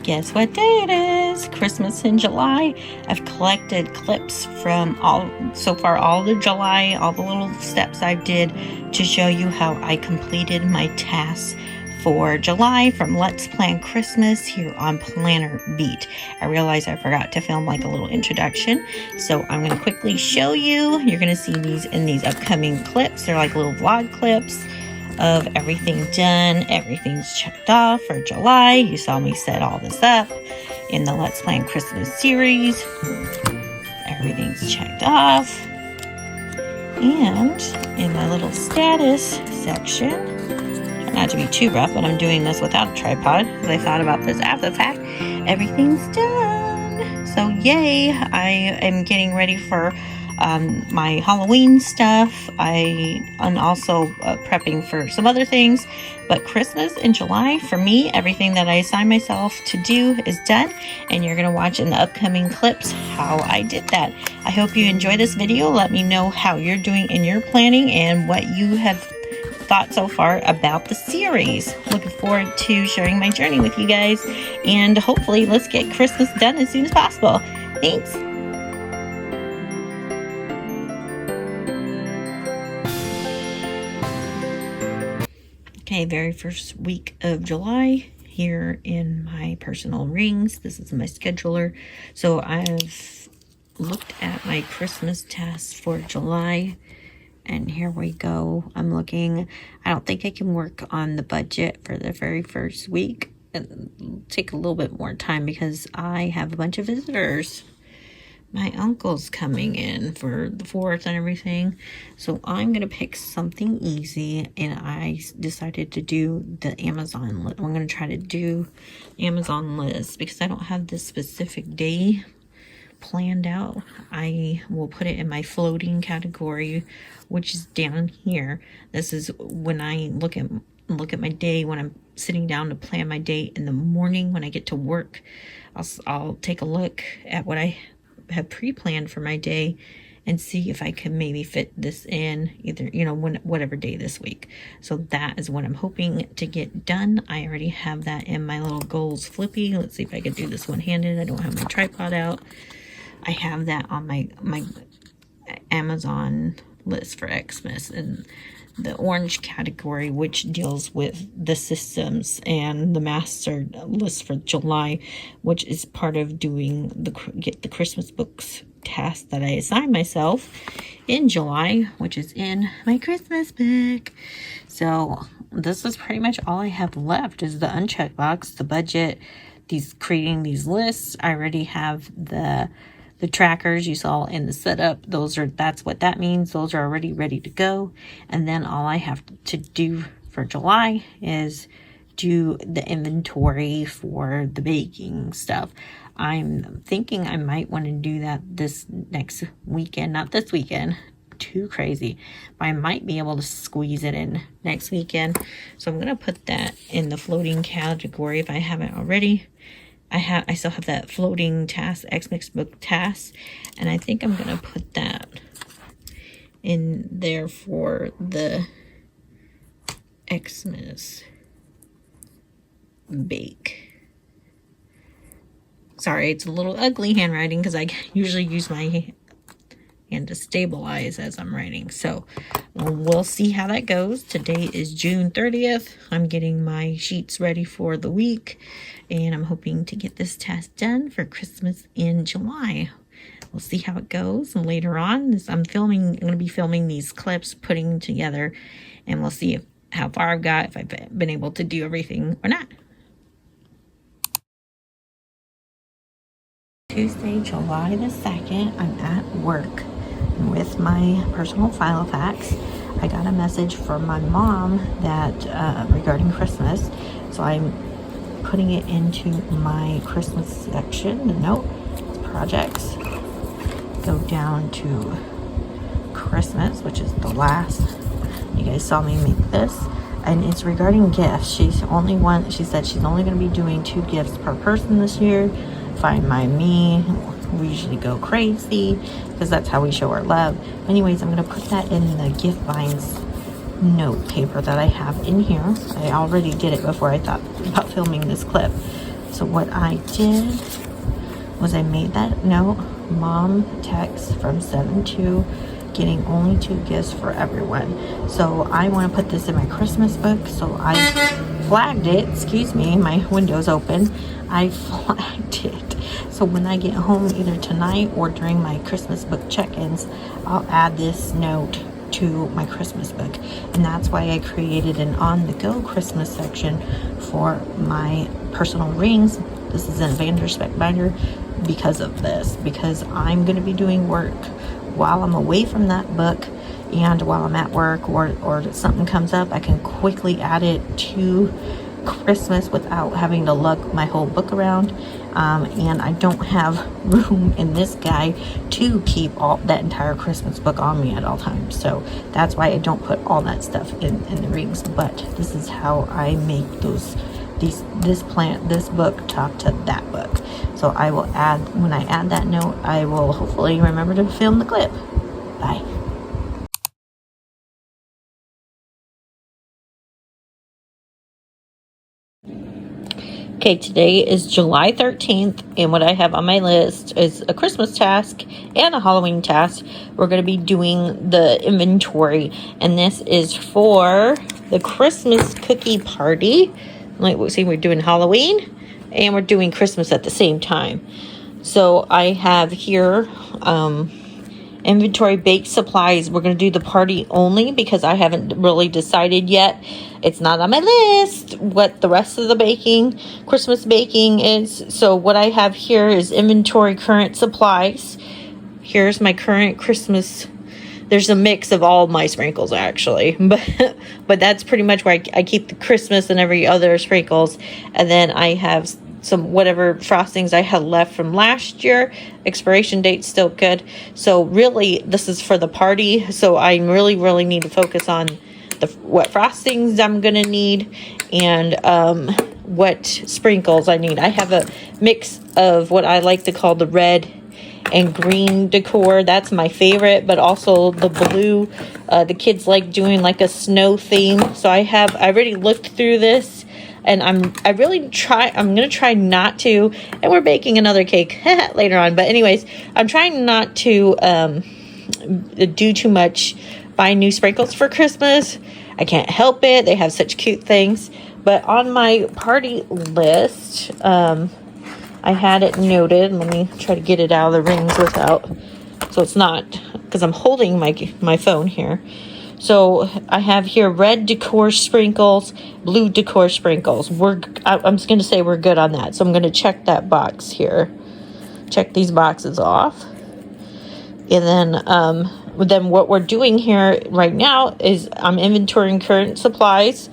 Guess what day it is? Christmas in July. I've collected clips from all the July, all the little steps I did to show you how I completed my tasks for July from Let's Plan Christmas here on Planner Beat. I realized I forgot to film like a little introduction, so I'm going to quickly show you. You're going to see these in these upcoming clips. They're like little vlog clips of everything done. Everything's checked off for July. You saw me set all this up in the Let's Plan Christmas series. Everything's checked off. And in my little status section, not to be too rough, but I'm doing this without a tripod because I thought about this after the fact. Everything's done. So yay, I am getting ready for my Halloween stuff. I'm also prepping for some other things, but Christmas in July, for me, everything that I assigned myself to do is done, and you're going to watch in the upcoming clips how I did that. I hope you enjoy this video. Let me know how you're doing in your planning and what you have thought so far about the series. Looking forward to sharing my journey with you guys, and hopefully let's get Christmas done as soon as possible. Thanks. Okay, very first week of July here in my personal rings. This is my scheduler. So I've looked at my Christmas tasks for July, and here we go. I'm looking. I don't think I can work on the budget for the very first week. It'll take a little bit more time because I have a bunch of visitors. My uncle's coming in for the 4th and everything. So I'm going to pick something easy, and I decided to do the Amazon list. I'm going to try to do Amazon list because I don't have this specific day planned out. I will put it in my floating category, which is down here. This is when I look at my day, when I'm sitting down to plan my day in the morning when I get to work. I'll take a look at what I have pre-planned for my day and see if I can maybe fit this in either, whatever day this week. So that is what I'm hoping to get done. I already have that in my little goals flippy. Let's see if I can do this one-handed. I don't have my tripod out. I have that on my Amazon list for Xmas, and the orange category, which deals with the systems, and the master list for July, which is part of doing get the Christmas books task that I assigned myself in July, which is in my Christmas book. So this is pretty much all I have left is the unchecked box, the budget, creating these lists. I already have the trackers you saw in the setup. That's what that means. Those are already ready to go. And then all I have to do for July is do the inventory for the baking stuff. I'm thinking I might want to do that this next weekend, not this weekend, too crazy, but I might be able to squeeze it in next weekend. So I'm going to put that in the floating category if I haven't already. I still have that floating task, Xmas book task, and I think I'm going to put that in there for the Xmas bake. Sorry, it's a little ugly handwriting because I usually use my hand to stabilize as I'm writing. So we'll see how that goes. Today is June 30th. I'm getting my sheets ready for the week, and I'm hoping to get this task done for Christmas in July. We'll see how it goes. And later on, I'm going to be filming these clips, putting together, and we'll see how far I've got, if I've been able to do everything or not. Tuesday, July the 2nd, I'm at work with my personal Filofax. I got a message from my mom that regarding Christmas, so I'm putting it into my Christmas section. The note projects go down to Christmas, which is the last. You guys saw me make this, and it's regarding gifts. She said she's only going to be doing 2 gifts per person this year. Find My Me. We usually go crazy because that's how we show our love. Anyways, I'm going to put that in the gift vines note paper that I have in here. I already did it before I thought about filming this clip. So what I did was I made that note, mom text from 7/2, getting only 2 gifts for everyone. So I want to put this in my Christmas book, so I flagged it. Excuse me, my window's open. I flagged it. So when I get home either tonight or during my Christmas book check-ins, I'll add this note to my Christmas book. And that's why I created an on-the-go Christmas section for my personal rings. This is an Evander Spec binder because of this, because I'm going to be doing work while I'm away from that book, and while I'm at work or something comes up, I can quickly add it to Christmas without having to lug my whole book around. And I don't have room in this guy to keep all that entire Christmas book on me at all times. So that's why I don't put all that stuff in the rings. But this is how I make this book talk to that book. So I will add, when I add that note, I will hopefully remember to film the clip. Bye. Okay, today is July 13th, and what I have on my list is a Christmas task and a Halloween task. We're going to be doing the inventory, and this is for the Christmas cookie party. Like we see, we're doing Halloween and we're doing Christmas at the same time. So I have here inventory baked supplies. We're going to do the party only because I haven't really decided yet. It's not on my list what the rest of the Christmas baking is. So what I have here is inventory current supplies. Here's my current Christmas. There's a mix of all my sprinkles actually, but that's pretty much where I keep the Christmas and every other sprinkles. And then I have some whatever frostings I had left from last year. Expiration date's still good. So really this is for the party. So I really need to focus on what frostings I'm gonna need and what sprinkles I need. I have a mix of what I like to call the red and green decor. That's my favorite, but also the blue. The kids like doing like a snow theme. So I already looked through this, and I'm gonna try not to, and we're baking another cake later on, but anyways, I'm trying not to do too much, buy new sprinkles for Christmas. I can't help it. They have such cute things. But on my party list, I had it noted. Let me try to get it out of the rings without, so it's not, because I'm holding my phone here. So I have here red decor sprinkles, blue decor sprinkles. I'm just going to say we're good on that. So I'm going to check that box here. Check these boxes off. And then what we're doing here right now is I'm inventorying current supplies.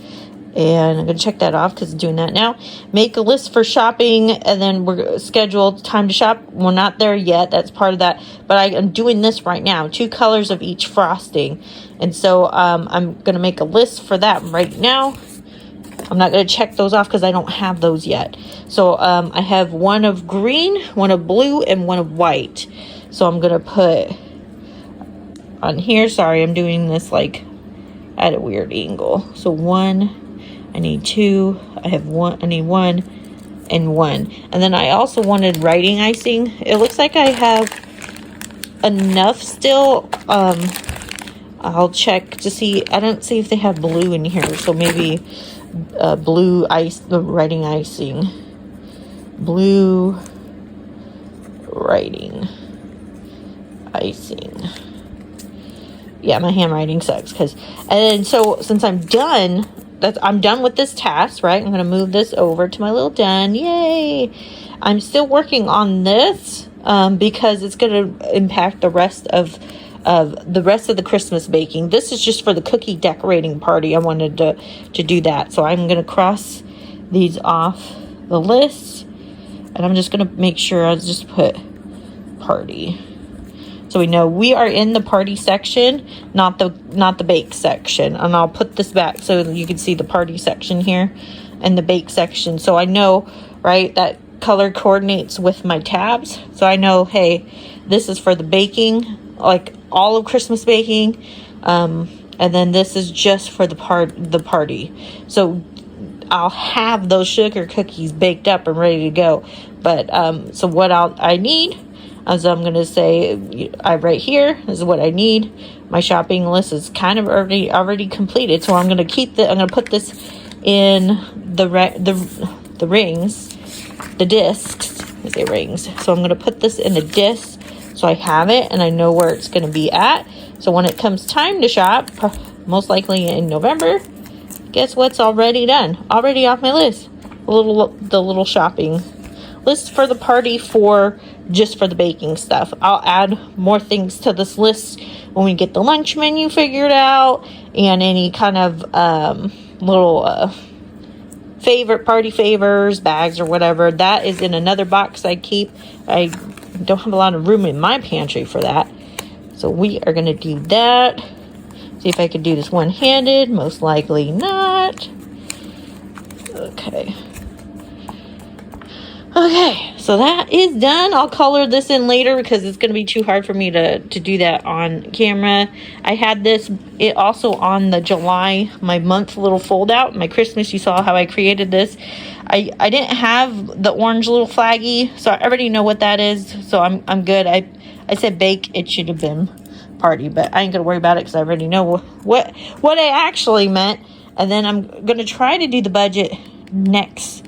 And I'm going to check that off because I'm doing that now. Make a list for shopping, and then we're scheduled time to shop. We're not there yet. That's part of that. But I am doing this right now. 2 colors of each frosting. And so I'm going to make a list for that right now. I'm not going to check those off because I don't have those yet. So I have one of green, one of blue, and one of white. So I'm going to put on here. Sorry, I'm doing this like at a weird angle. So 1... I need 2, I need 1 and 1. And then I also wanted writing icing. It looks like I have enough still. I'll check to see. I don't see if they have blue in here. So maybe blue writing icing. Blue writing icing. Yeah, my handwriting sucks. And so since I'm done, I'm done with this task, right? I'm going to move this over to my little done. Yay! I'm still working on this because it's going to impact the rest of the Christmas baking. This is just for the cookie decorating party. I wanted to do that. So I'm going to cross these off the list, and I'm just going to make sure I just put party. So we know we are in the party section, not the bake section. And I'll put this back so you can see the party section here and the bake section. So I know, right, that color coordinates with my tabs. So I know, hey, this is for the baking, like all of Christmas baking. And then this is just for the party. So I'll have those sugar cookies baked up and ready to go. But so what I need, as I'm going to say, right here is what I need. My shopping list is kind of already completed, so I'm going to put this in the rings, the discs. I say rings. So I'm going to put this in the disc so I have it and I know where it's going to be at. So when it comes time to shop, most likely in November, guess what's already done? Already off my list. The little shopping list for the party just for the baking stuff. I'll add more things to this list when we get the lunch menu figured out and any kind of little party favors, bags or whatever. That is in another box I keep. I don't have a lot of room in my pantry for that. So we are going to do that. See if I could do this one-handed. Most likely not. Okay. Okay, so that is done. I'll color this in later because it's going to be too hard for me to do that on camera. I had it also on the July, my month little fold out. My Christmas, you saw how I created this. I didn't have the orange little flaggy, so I already know what that is. So I'm good. I said bake. It should have been party, but I ain't going to worry about it because I already know what I actually meant. And then I'm going to try to do the budget next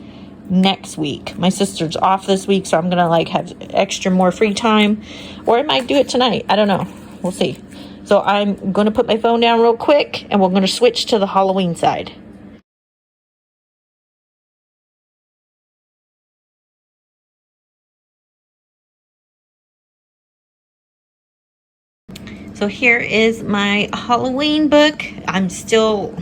week. My sister's off this week, so I'm gonna have extra more free time, or I might do it tonight. I don't know, we'll see. So I'm gonna put my phone down real quick and we're gonna switch to the Halloween side. So here is my Halloween book. I still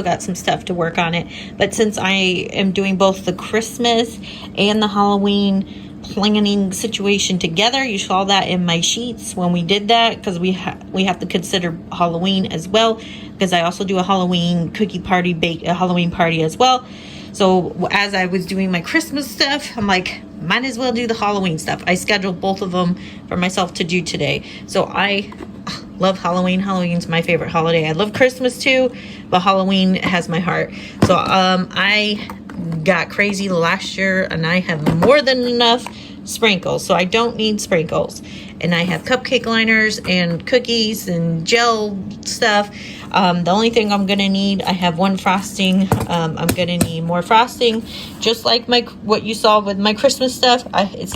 got some stuff to work on it, but since I am doing both the Christmas and the Halloween planning situation together, you saw that in my sheets when we did that, because we have to consider Halloween as well, because I also do a Halloween cookie party, a Halloween party as well. So as I was doing my Christmas stuff, I'm like, might as well do the Halloween stuff. I scheduled both of them for myself to do today. So I love Halloween. Halloween's my favorite holiday. I love Christmas too, but Halloween has my heart. So I got crazy last year and I have more than enough sprinkles, so I don't need sprinkles. And I have cupcake liners and cookies and gel stuff. The only thing I'm gonna need, I have one frosting. I'm gonna need more frosting, just like what you saw with my Christmas stuff. It's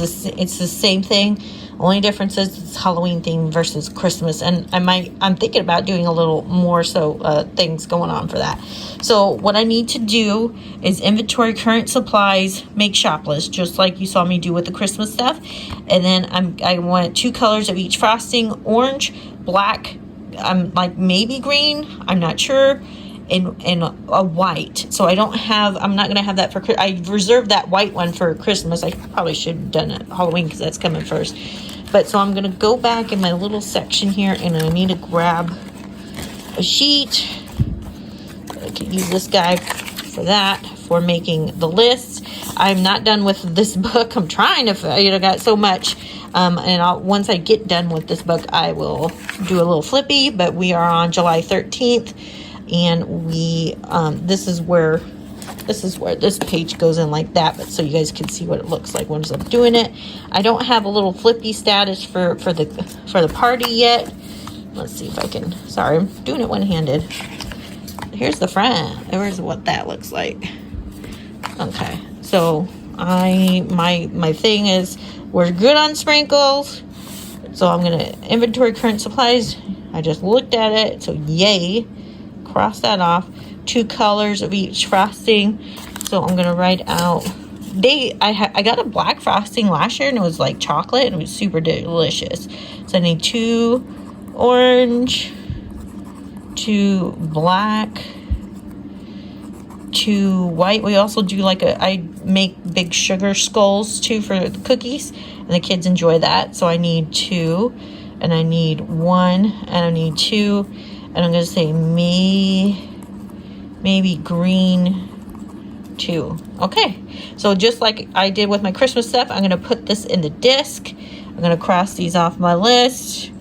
the same thing. Only difference is it's Halloween theme versus Christmas, and I'm thinking about doing a little more things going on for that. So what I need to do is inventory current supplies, make shop list, just like you saw me do with the Christmas stuff. And then I want 2 colors of each frosting: orange, black, like maybe green, I'm not sure, and a white. So I'm not gonna have that for I reserved that white one for Christmas. I probably should have done it Halloween because that's coming first. But so I'm gonna go back in my little section here and I need to grab a sheet. I can use this guy for that, for making the lists. I'm not done with this book. I'm trying to, got so much. And once I get done with this book, I will do a little flippy. But we are on July 13th, and this is where this page goes in like that, but so you guys can see what it looks like once I'm doing it. I don't have a little flippy status for the party yet. Let's see if I can. Sorry, I'm doing it one-handed. Here's the front. Here's what that looks like. Okay, so my thing is we're good on sprinkles. So I'm gonna inventory current supplies. I just looked at it, so yay, cross that off. 2 colors of each frosting. So I'm gonna write out. I got a black frosting last year and it was like chocolate and it was super delicious. So I need 2 orange, 2 black, 2 white. We also do I make big sugar skulls too for the cookies, and the kids enjoy that. So I need 2, and I need 1, and I need 2, and I'm gonna say maybe green 2. Okay, so just like I did with my Christmas stuff, I'm gonna put this in the disc. I'm gonna cross these off my list,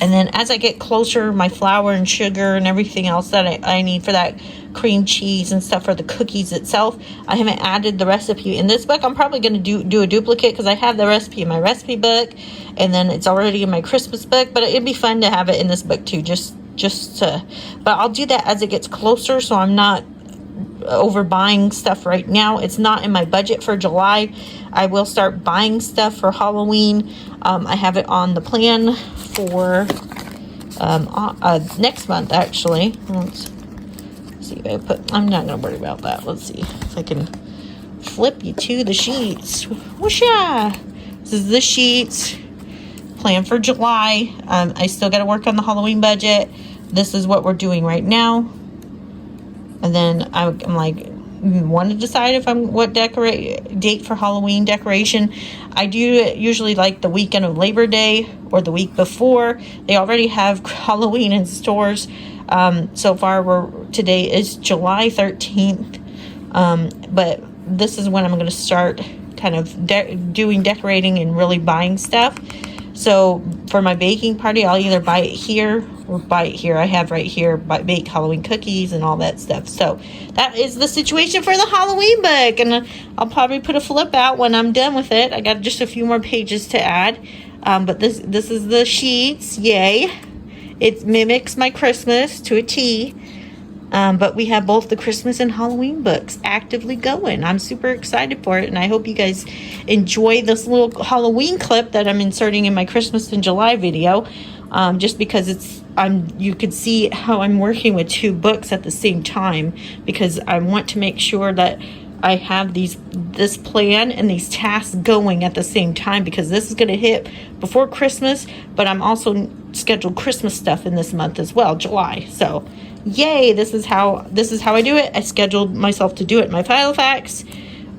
And then as I get closer, my flour and sugar and everything else that I need for that cream cheese and stuff for the cookies itself, I haven't added the recipe in this book. I'm probably going to do a duplicate because I have the recipe in my recipe book, and then it's already in my Christmas book. But it'd be fun to have it in this book too, but I'll do that as it gets closer, so I'm not over buying stuff right now. It's not in my budget for July. I will start buying stuff for Halloween. I have it on the plan for next month, actually. Let's see. I'm not gonna worry about that. Let's see if I can flip you to the sheets. Whoosha! This is the sheets plan for July. I still got to work on the Halloween budget. This is what we're doing right now. And then I'm like, want to decide if what date for Halloween decoration. I do usually like the weekend of Labor Day or the week before. They already have Halloween in stores. So far, today is July 13th. But this is when I'm going to start kind of doing decorating and really buying stuff. So for my baking party, I'll either buy it here or buy it here. I have right here, bake Halloween cookies and all that stuff. So that is the situation for the Halloween book. And I'll probably put a flip out when I'm done with it. I got just a few more pages to add. But this is the sheets. Yay. It mimics my Christmas to a T. But we have both the Christmas and Halloween books actively going. I'm super excited for it, and I hope you guys enjoy this little Halloween clip that I'm inserting in my Christmas in July video, just because you could see how I'm working with two books at the same time, because I want to make sure that I have this plan and these tasks going at the same time, because this is going to hit before Christmas, but I'm also scheduled Christmas stuff in this month as well, July. So yay, this is how I do it. I scheduled myself to do it in My Filofax.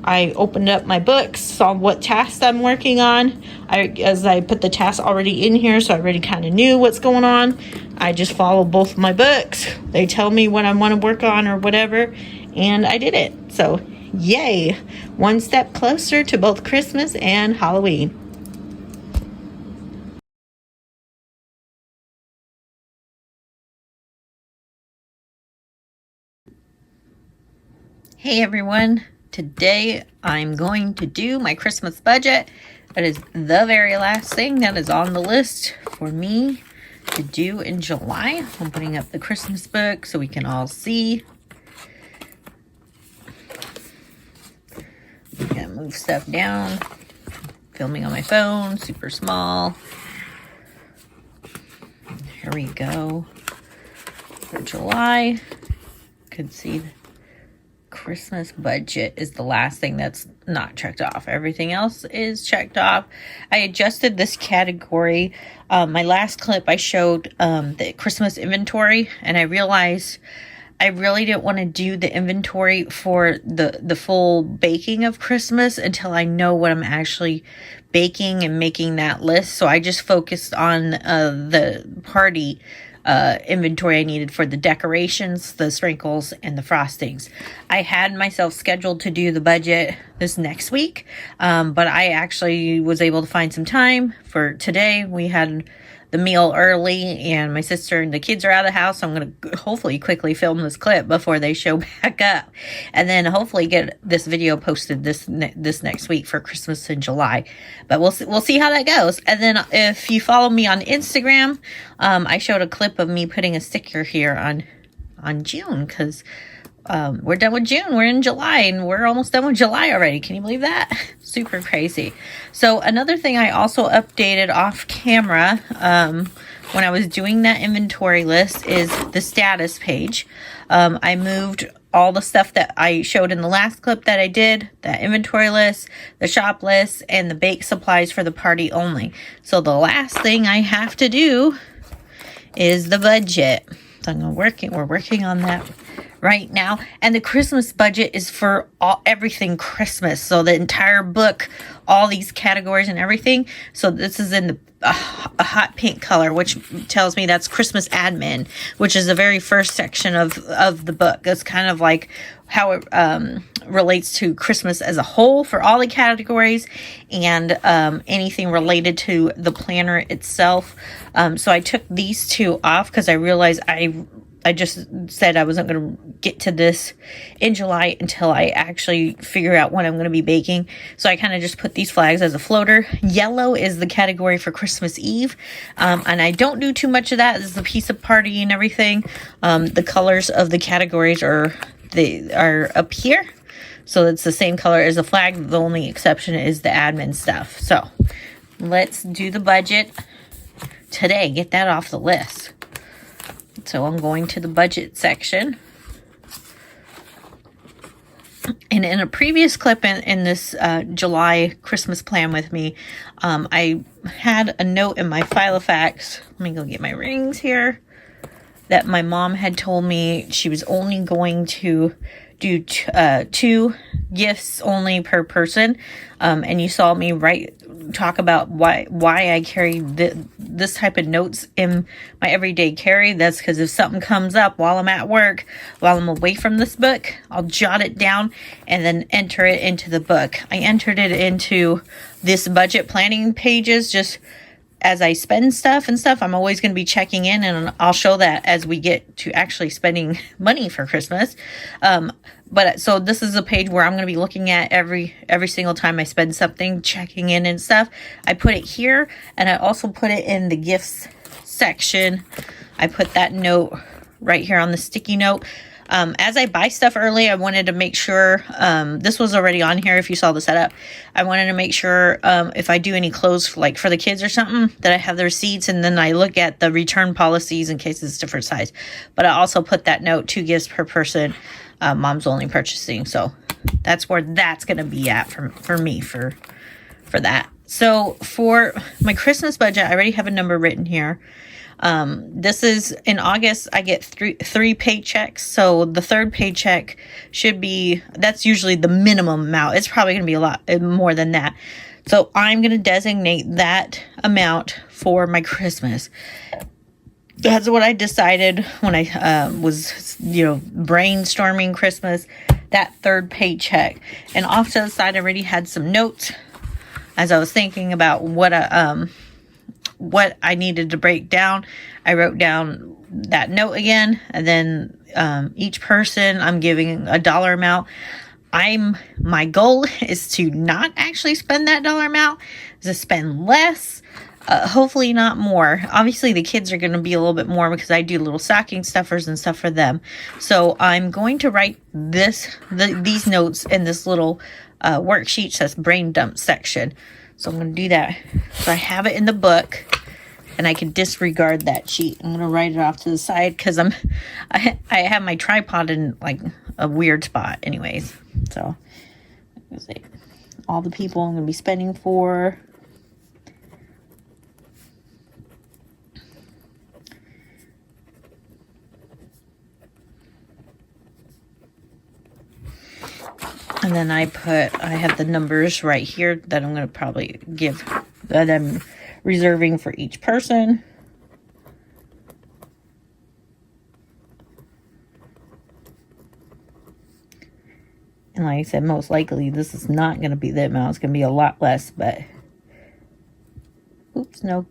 I opened up my books, saw what tasks I'm working on. As I put the tasks already in here, so I already kind of knew what's going on. I just follow both of my books. They tell me what I want to work on or whatever, and I did it. So yay, one step closer to both Christmas and Halloween. Hey everyone, today I'm going to do my Christmas budget. That is the very last thing that is on the list for me to do in July. I'm putting up the Christmas book so we can all see. I'm gonna move stuff down. Filming on my phone, super small. Here we go. For July, you can see Christmas budget is the last thing that's not checked off. Everything else is checked off. I adjusted this category. My last clip I showed the Christmas inventory, and I realized I really didn't want to do the inventory for the full baking of Christmas until I know what I'm actually baking and making that list. So I just focused on the party inventory I needed for the decorations, the sprinkles, and the frostings. I had myself scheduled to do the budget this next week, but I actually was able to find some time for today. We had the meal early, and my sister and the kids are out of the house, so I'm going to hopefully quickly film this clip before they show back up, and then hopefully get this video posted this next week for Christmas in July. But we'll see how that goes. And then if you follow me on Instagram, I showed a clip of me putting a sticker here on June, because we're done with June. We're in July, and we're almost done with July already. Can you believe that? Super crazy. So another thing I also updated off camera when I was doing that inventory list is the status page. I moved all the stuff that I showed in the last clip that I did, that inventory list, the shop list, and the bake supplies for the party only. So the last thing I have to do is the budget. So we're working on that right now. And the Christmas budget is for everything Christmas. So the entire book, all these categories and everything. So this is in a hot pink color, which tells me that's Christmas admin, which is the very first section of the book. It's kind of like how it relates to Christmas as a whole for all the categories, and anything related to the planner itself. So I took these two off because I realized I just said I wasn't going to get to this in July until I actually figure out what I'm going to be baking. So I kind of just put these flags as a floater. Yellow is the category for Christmas Eve. And I don't do too much of that. This is the pizza party and everything. The colors of the categories are up here. So it's the same color as the flag. The only exception is the admin stuff. So let's do the budget today. Get that off the list. So I'm going to the budget section. And in a previous clip in this July Christmas plan with me, I had a note in My Filofax. Let me go get my rings here. That my mom had told me she was only going to do 2 gifts only per person. And you saw me talk about why I carry this type of notes in my everyday carry. That's because if something comes up while I'm at work, while I'm away from this book, I'll jot it down and then enter it into the book. I entered it into this budget planning pages just as I spend stuff and stuff. I'm always going to be checking in, and I'll show that as we get to actually spending money for Christmas. But so this is a page where I'm going to be looking at every single time I spend something, checking in and stuff. I put it here, and I also put it in the gifts section. I put that note right here on the sticky note. As I buy stuff early, I wanted to make sure, this was already on here if you saw the setup. I wanted to make sure if I do any clothes like for the kids or something, that I have the receipts, and then I look at the return policies in case it's different size. But I also put that note, 2 gifts per person, mom's only purchasing. So that's where that's going to be at for me for that. So for my Christmas budget, I already have a number written here. This is in August, I get three paychecks. So the third paycheck should be, that's usually the minimum amount. It's probably going to be a lot more than that. So I'm going to designate that amount for my Christmas. That's what I decided when I was, brainstorming Christmas, that third paycheck. And off to the side, I already had some notes as I was thinking about what I needed to break down. I wrote down that note again, and then each person I'm giving a dollar amount. My goal is to not actually spend that dollar amount, is to spend less, hopefully not more. Obviously the kids are going to be a little bit more because I do little stocking stuffers and stuff for them. So I'm going to write these notes in this little worksheet says brain dump section. So I'm going to do that. So I have it in the book, and I can disregard that sheet. I'm going to write it off to the side because I have my tripod in like a weird spot anyways. So let's see, all the people I'm going to be spending for. And then I have the numbers right here that I'm going to probably give, that I'm reserving for each person. And like I said, most likely this is not going to be the amount. It's going to be a lot less, but oops, no.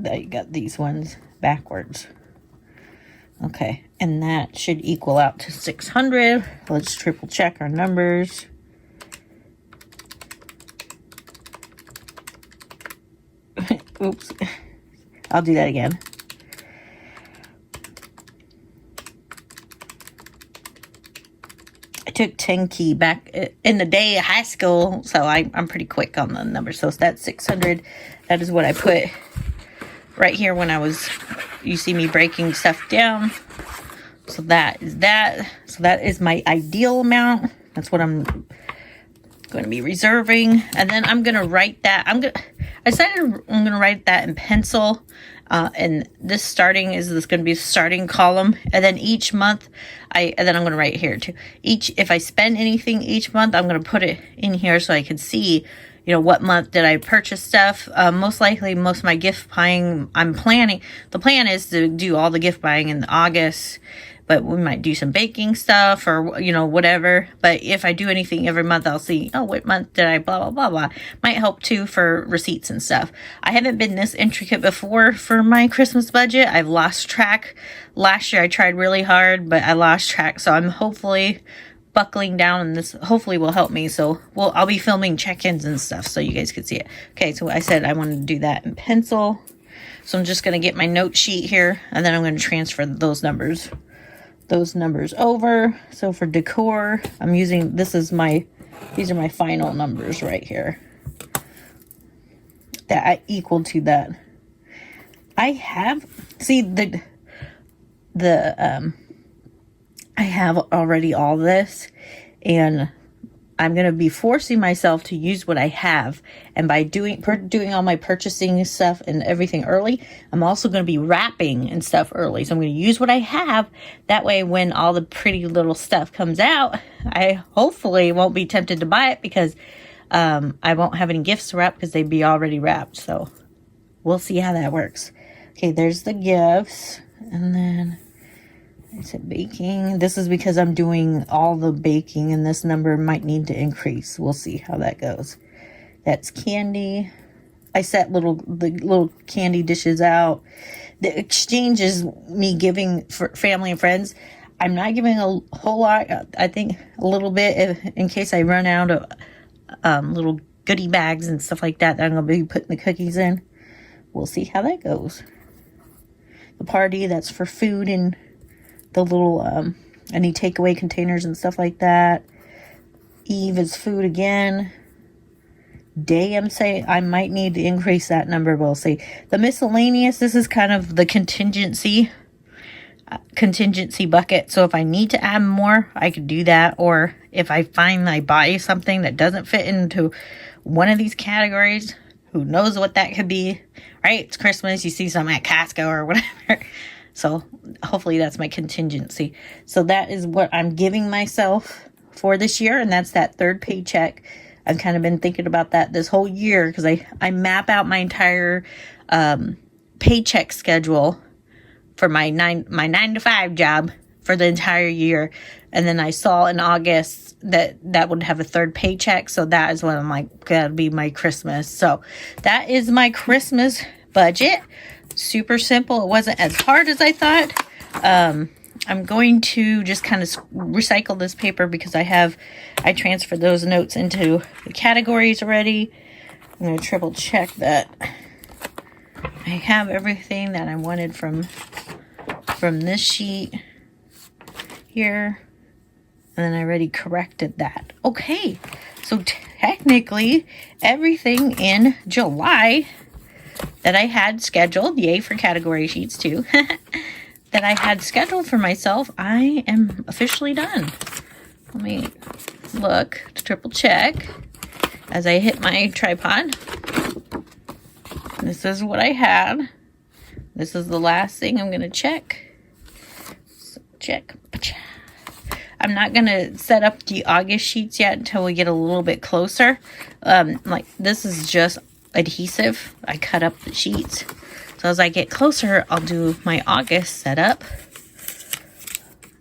I got these ones backwards. Okay, and that should equal out to 600. Let's triple check our numbers. Oops. I'll do that again. I took 10 key back in the day of high school, so I'm pretty quick on the numbers. So that's 600. That is what I put right here when you see me breaking stuff down. So that is that. So that is my ideal amount. That's what I'm going to be reserving. And then I'm going to write that. I decided I'm going to write that in pencil. And this going to be the starting column. And then each month, and then I'm going to write here too. If I spend anything each month, I'm going to put it in here so I can see, what month did I purchase stuff. Most likely, most of my gift buying, the plan is to do all the gift buying in August. but we might do some baking stuff or, you know, whatever. But if I do anything every month, I'll see, oh, what month did I blah, blah, blah, blah. Might help too for receipts and stuff. I haven't been this intricate before for my Christmas budget. I've lost track. Last year I tried really hard, but I lost track. So I'm hopefully buckling down, and this hopefully will help me. So I'll be filming check-ins and stuff so you guys can see it. Okay, so I said I wanted to do that in pencil. So I'm just going to get my note sheet here, and then I'm going to transfer those numbers over. So for decor, I'm using, these are my final numbers right here that I equal to that. I have, see I have already all this, and I'm going to be forcing myself to use what I have. And by doing all my purchasing stuff and everything early, I'm also going to be wrapping and stuff early. So I'm going to use what I have. That way, when all the pretty little stuff comes out, I hopefully won't be tempted to buy it, because I won't have any gifts to wrap because they'd be already wrapped. So we'll see how that works. Okay, there's the gifts. And then I said baking. This is because I'm doing all the baking, and this number might need to increase. We'll see how that goes. That's candy. I set the little candy dishes out. The exchange is me giving for family and friends. I'm not giving a whole lot. I think a little bit in case I run out of little goodie bags and stuff like that I'm going to be putting the cookies in. We'll see how that goes. The party, that's for food and the little, any takeaway containers and stuff like that. Eve is food again. Day, I'm saying I might need to increase that number. We'll see. The miscellaneous, this is kind of the contingency bucket. So if I need to add more, I could do that. Or if I find I buy something that doesn't fit into one of these categories, who knows what that could be, right? It's Christmas. You see something at Costco or whatever. So hopefully that's my contingency. So that is what I'm giving myself for this year. And that's that third paycheck. I've kind of been thinking about that this whole year, because I map out my entire paycheck schedule for my 9 to 5 job for the entire year. And then I saw in August that would have a third paycheck. So that is what I'm like, that'll be my Christmas. So that is my Christmas budget. Super simple. It wasn't as hard as I thought. I'm going to just kind of recycle this paper because I transferred those notes into the categories already. I'm going to triple check that I have everything that I wanted from this sheet here. And then I already corrected that. Okay, so technically everything in July that I had scheduled, yay for category sheets too, that I had scheduled for myself, I am officially done. Let me look to triple check as I hit my tripod. This is what I had. This is the last thing I'm going to check. So check. I'm not going to set up the August sheets yet until we get a little bit closer. Like this is just adhesive. I cut up the sheets. So as I get closer, I'll do my August setup.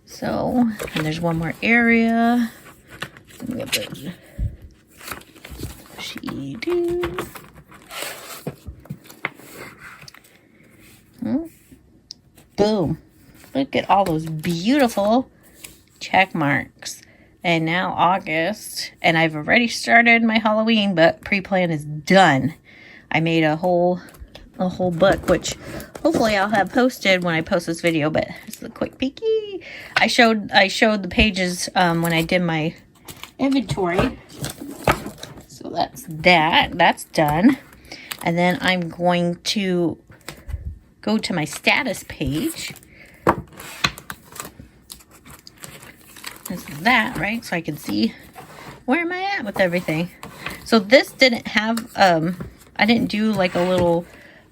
So, and there's one more area. Boom. Look at all those beautiful check marks. And now August, and I've already started my Halloween, but pre-plan is done. I made a whole book, which hopefully I'll have posted when I post this video, but it's a quick peeky. I showed the pages when I did my inventory. So that's done. And then I'm going to go to my status page. This is that, right? So I can see where am I at with everything. So this didn't have, I didn't do like a little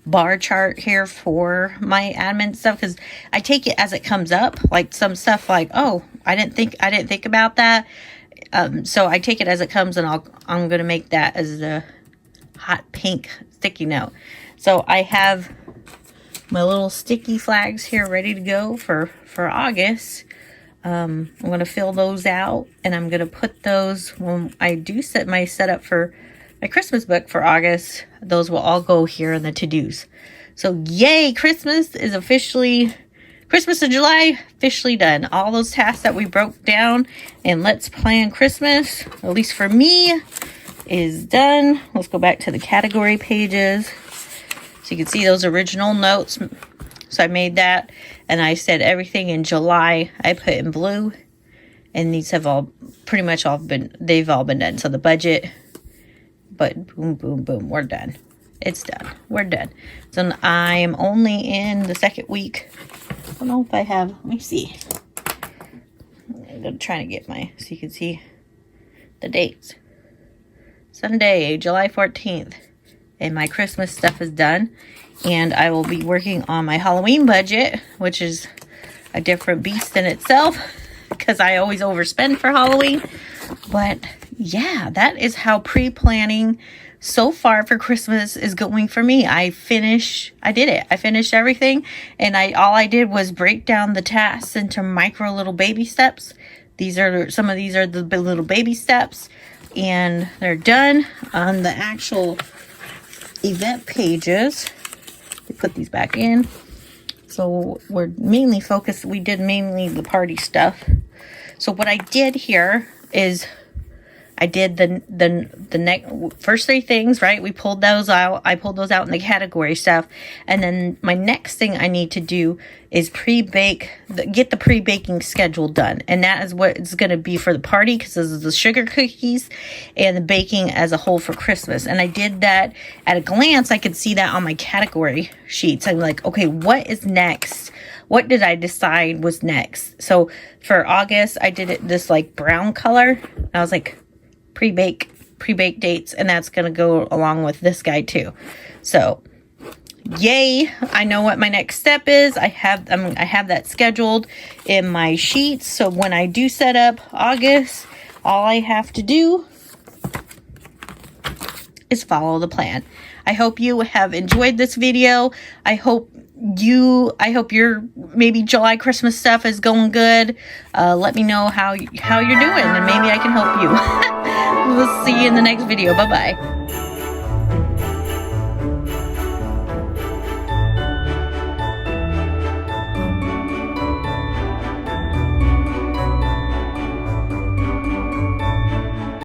bar chart here for my admin stuff, because I take it as it comes up. Like some stuff like, oh, I didn't think about that. So I take it as it comes, and I'm going to make that as a hot pink sticky note. So I have my little sticky flags here ready to go for August. I'm going to fill those out, and I'm going to put those when I do set my setup for my Christmas book for August. Those will all go here in the to-dos. So yay, Christmas in July, officially done. All those tasks that we broke down and Let's Plan Christmas, at least for me, is done. Let's go back to the category pages. So you can see those original notes. So I made that, and I said everything in July I put in blue, and these have all pretty much they've all been done. So the budget, but boom, boom, boom, we're done. It's done. We're done. So I'm only in the second week. I don't know if I have, let me see. I'm trying to get so you can see the dates. Sunday, July 14th, and my Christmas stuff is done. And I will be working on my Halloween budget, which is a different beast in itself because I always overspend for Halloween. But yeah, that is how pre-planning so far for Christmas is going for me. I did it. I finished everything, and all I did was break down the tasks into micro little baby steps. Some of these are the little baby steps, and they're done. On the actual event pages, we put these back in. So we did mainly the party stuff. So what I did here is I did the first three things, right? We pulled those out. I pulled those out in the category stuff. And then my next thing I need to do is get the pre-baking schedule done. And that is what it's going to be for the party, because this is the sugar cookies and the baking as a whole for Christmas. And I did that at a glance. I could see that on my category sheets. I'm like, okay, what is next? What did I decide was next? So for August, I did it this like brown color. I was like, pre-bake dates, and that's going to go along with this guy too. So yay, I know what my next step is. I have that scheduled in my sheets. So when I do set up August, all I have to do is follow the plan. I hope you have enjoyed this video. I hope your maybe July Christmas stuff is going good. Let me know how you're doing, and maybe I can help you. We'll see you in the next video. Bye-bye.